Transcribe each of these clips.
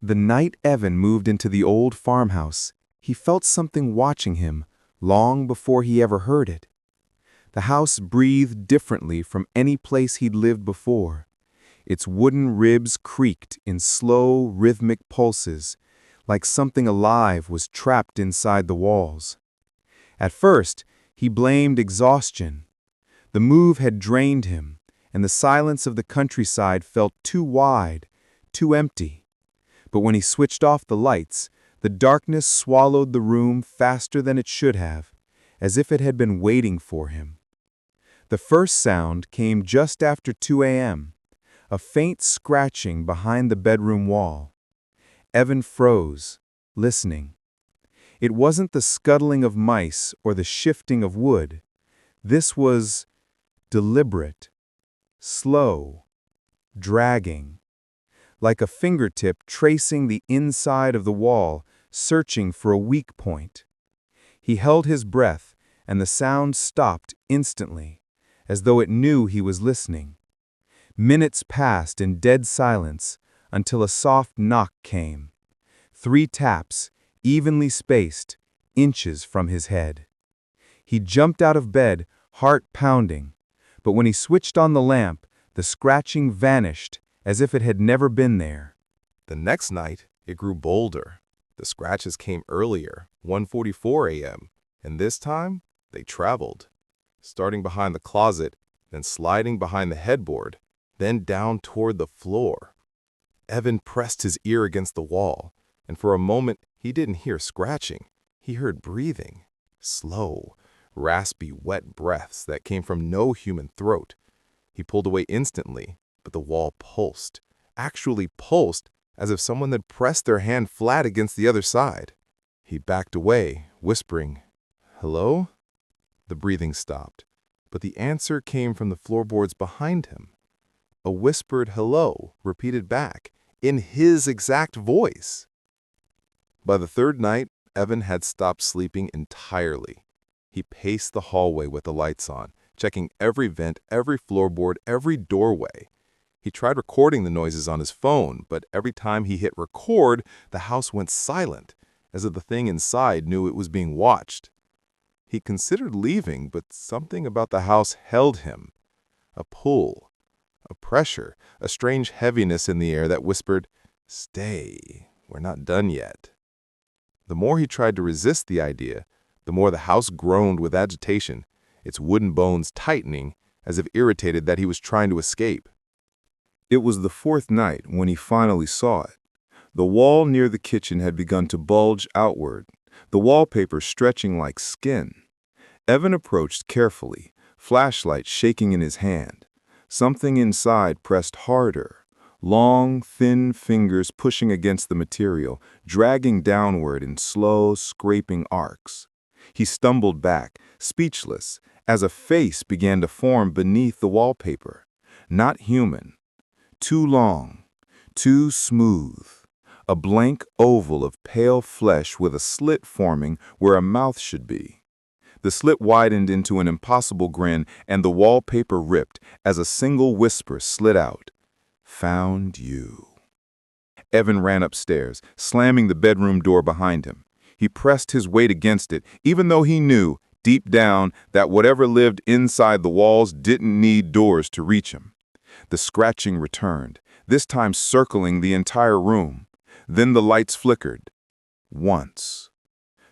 The night Evan moved into the old farmhouse, he felt something watching him long before he ever heard it. The house breathed differently from any place he'd lived before. Its wooden ribs creaked in slow, rhythmic pulses, like something alive was trapped inside the walls. At first, he blamed exhaustion. The move had drained him, and the silence of the countryside felt too wide, too empty. But when he switched off the lights, the darkness swallowed the room faster than it should have, as if it had been waiting for him. The first sound came just after 2 a.m., a faint scratching behind the bedroom wall. Evan froze, listening. It wasn't the scuttling of mice or the shifting of wood. This was deliberate, slow, dragging, like a fingertip tracing the inside of the wall, searching for a weak point. He held his breath, and the sound stopped instantly, as though it knew he was listening. Minutes passed in dead silence until a soft knock came. 3 taps, evenly spaced, inches from his head. He jumped out of bed, heart pounding, but when he switched on the lamp, the scratching vanished as if it had never been there. The next night, it grew bolder. The scratches came earlier, 1:44 a.m., and this time, they traveled, starting behind the closet, then sliding behind the headboard, then down toward the floor. Evan pressed his ear against the wall, and for a moment he didn't hear scratching. He heard breathing, slow, raspy, wet breaths that came from no human throat. He pulled away instantly, but the wall pulsed, actually pulsed, as if someone had pressed their hand flat against the other side. He backed away, whispering, "Hello?" The breathing stopped, but the answer came from the floorboards behind him. A whispered hello repeated back, in his exact voice. By the third night, Evan had stopped sleeping entirely. He paced the hallway with the lights on, checking every vent, every floorboard, every doorway. He tried recording the noises on his phone, but every time he hit record, the house went silent, as if the thing inside knew it was being watched. He considered leaving, but something about the house held him. A pull, a pressure, a strange heaviness in the air that whispered, "Stay, we're not done yet." The more he tried to resist the idea, the more the house groaned with agitation, its wooden bones tightening, as if irritated that he was trying to escape. It was the 4th night when he finally saw it. The wall near the kitchen had begun to bulge outward, the wallpaper stretching like skin. Evan approached carefully, flashlight shaking in his hand. Something inside pressed harder, long, thin fingers pushing against the material, dragging downward in slow, scraping arcs. He stumbled back, speechless, as a face began to form beneath the wallpaper. Not human. Too long, too smooth. A blank oval of pale flesh with a slit forming where a mouth should be. The slit widened into an impossible grin, and the wallpaper ripped as a single whisper slid out. "Found you." Evan ran upstairs, slamming the bedroom door behind him. He pressed his weight against it, even though he knew, deep down, that whatever lived inside the walls didn't need doors to reach him. The scratching returned, this time circling the entire room. Then the lights flickered. Once.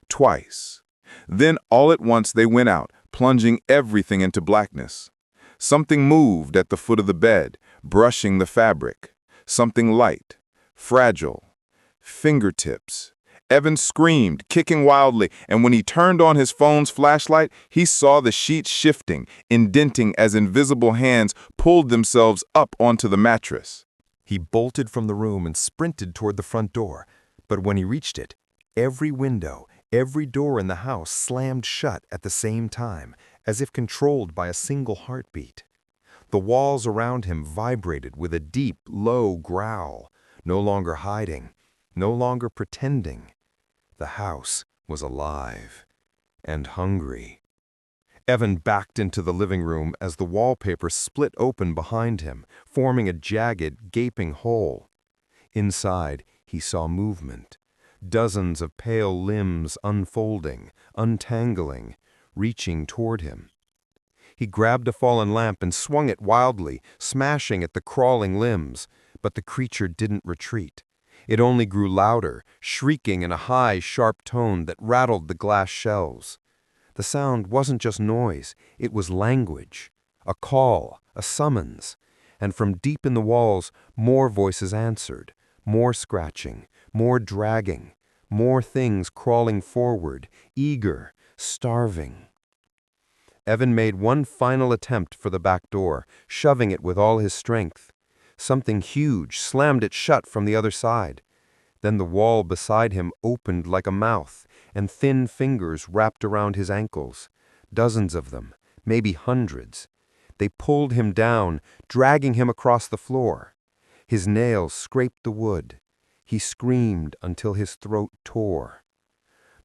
Twice. Then all at once they went out, plunging everything into blackness. Something moved at the foot of the bed, brushing the fabric. Something light, fragile. Fingertips. Evan screamed, kicking wildly, and when he turned on his phone's flashlight, he saw the sheets shifting, indenting as invisible hands pulled themselves up onto the mattress. He bolted from the room and sprinted toward the front door, but when he reached it, every window, every door in the house slammed shut at the same time, as if controlled by a single heartbeat. The walls around him vibrated with a deep, low growl, no longer hiding, no longer pretending. The house was alive and hungry. Evan backed into the living room as the wallpaper split open behind him, forming a jagged, gaping hole. Inside, he saw movement. Dozens of pale limbs unfolding, untangling, reaching toward him. He grabbed a fallen lamp and swung it wildly, smashing at the crawling limbs, but the creature didn't retreat. It only grew louder, shrieking in a high, sharp tone that rattled the glass shelves. The sound wasn't just noise, it was language, a call, a summons, and from deep in the walls, more voices answered, more scratching, more dragging, more things crawling forward, eager, starving. Evan made one final attempt for the back door, shoving it with all his strength. Something huge slammed it shut from the other side. Then the wall beside him opened like a mouth, and thin fingers wrapped around his ankles. Dozens of them, maybe hundreds. They pulled him down, dragging him across the floor. His nails scraped the wood. He screamed until his throat tore.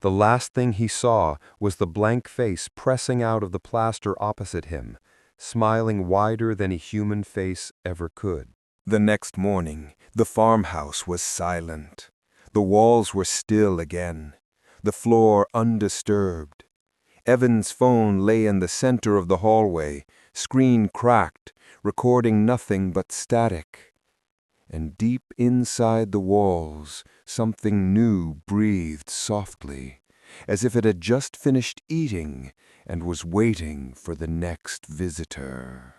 The last thing he saw was the blank face pressing out of the plaster opposite him, smiling wider than a human face ever could. The next morning, the farmhouse was silent. The walls were still again, the floor undisturbed. Evan's phone lay in the center of the hallway, screen cracked, recording nothing but static. And deep inside the walls, something new breathed softly, as if it had just finished eating and was waiting for the next visitor.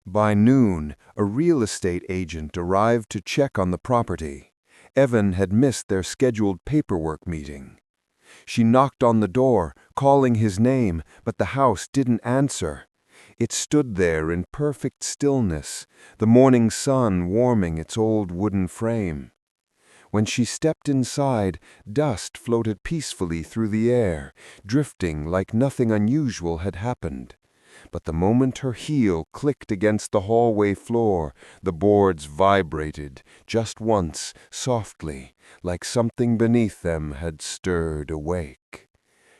By noon, a real estate agent arrived to check on the property. Evan had missed their scheduled paperwork meeting. She knocked on the door, calling his name, but the house didn't answer. It stood there in perfect stillness, the morning sun warming its old wooden frame. When she stepped inside, dust floated peacefully through the air, drifting like nothing unusual had happened. But the moment her heel clicked against the hallway floor, the boards vibrated, just once, softly, like something beneath them had stirred awake.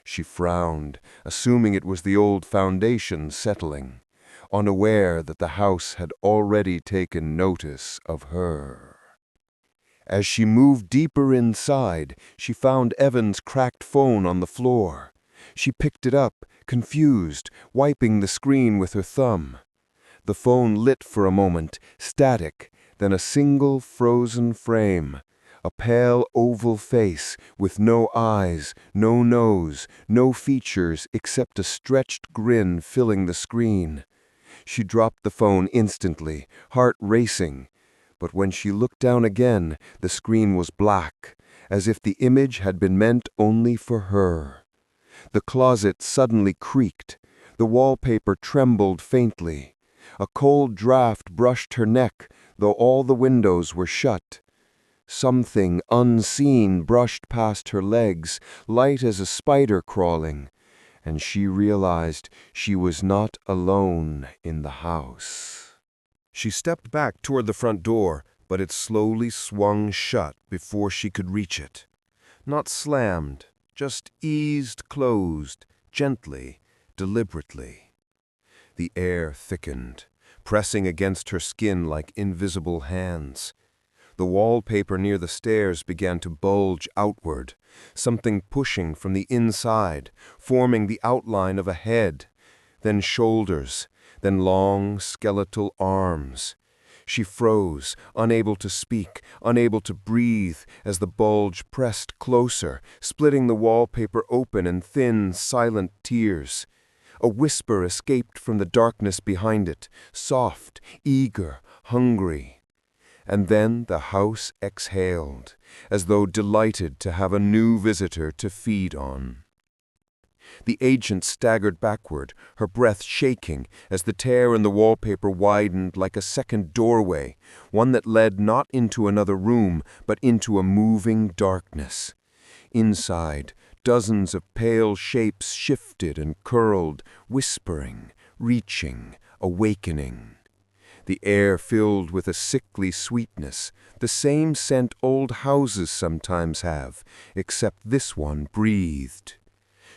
She frowned, assuming it was the old foundation settling, unaware that the house had already taken notice of her. As she moved deeper inside, she found Evan's cracked phone on the floor. She picked it up, confused, wiping the screen with her thumb. The phone lit for a moment, static, then a single frozen frame. A pale oval face with no eyes, no nose, no features except a stretched grin filling the screen. She dropped the phone instantly, heart racing. But when she looked down again, the screen was black, as if the image had been meant only for her. The closet suddenly creaked. The wallpaper trembled faintly. A cold draft brushed her neck, though all the windows were shut. Something unseen brushed past her legs, light as a spider crawling, and she realized she was not alone in the house. She stepped back toward the front door, but it slowly swung shut before she could reach it. Not slammed, just eased closed, gently, deliberately. The air thickened, pressing against her skin like invisible hands. The wallpaper near the stairs began to bulge outward, something pushing from the inside, forming the outline of a head, then shoulders, then long, skeletal arms. She froze, unable to speak, unable to breathe, as the bulge pressed closer, splitting the wallpaper open in thin, silent tears. A whisper escaped from the darkness behind it, soft, eager, hungry. And then the house exhaled, as though delighted to have a new visitor to feed on. The agent staggered backward, her breath shaking, as the tear in the wallpaper widened like a second doorway, one that led not into another room, but into a moving darkness. Inside, dozens of pale shapes shifted and curled, whispering, reaching, awakening. The air filled with a sickly sweetness, the same scent old houses sometimes have, except this one breathed.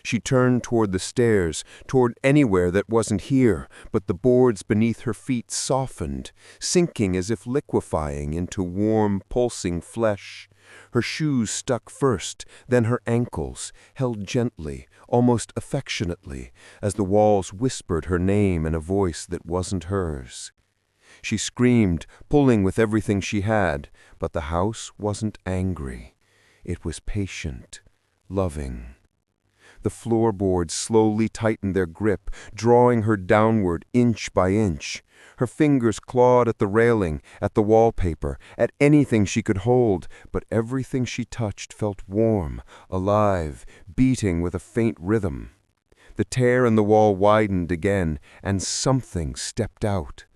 She turned toward the stairs, toward anywhere that wasn't here, but the boards beneath her feet softened, sinking as if liquefying into warm, pulsing flesh. Her shoes stuck first, then her ankles, held gently, almost affectionately, as the walls whispered her name in a voice that wasn't hers. She screamed, pulling with everything she had, but the house wasn't angry. It was patient, loving. The floorboards slowly tightened their grip, drawing her downward inch by inch. Her fingers clawed at the railing, at the wallpaper, at anything she could hold, but everything she touched felt warm, alive, beating with a faint rhythm. The tear in the wall widened again, and something stepped out.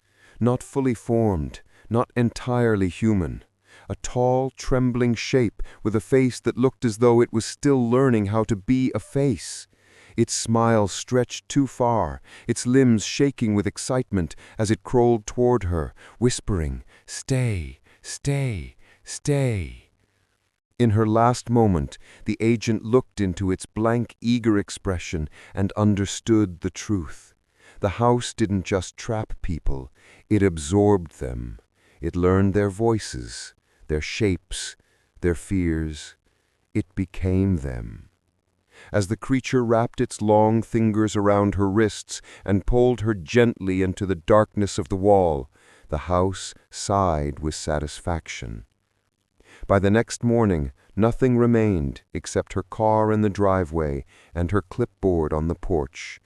Not fully formed, not entirely human. A tall, trembling shape with a face that looked as though it was still learning how to be a face. Its smile stretched too far, its limbs shaking with excitement as it crawled toward her, whispering, "Stay, stay, stay." In her last moment, the agent looked into its blank, eager expression and understood the truth. The house didn't just trap people, it absorbed them. It learned their voices, their shapes, their fears. It became them. As the creature wrapped its long fingers around her wrists and pulled her gently into the darkness of the wall, the house sighed with satisfaction. By the next morning, nothing remained except her car in the driveway and her clipboard on the porch.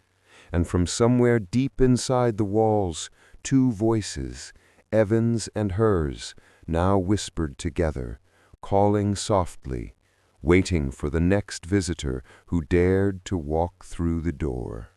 And from somewhere deep inside the walls, two voices, Evan's and hers, now whispered together, calling softly, waiting for the next visitor who dared to walk through the door.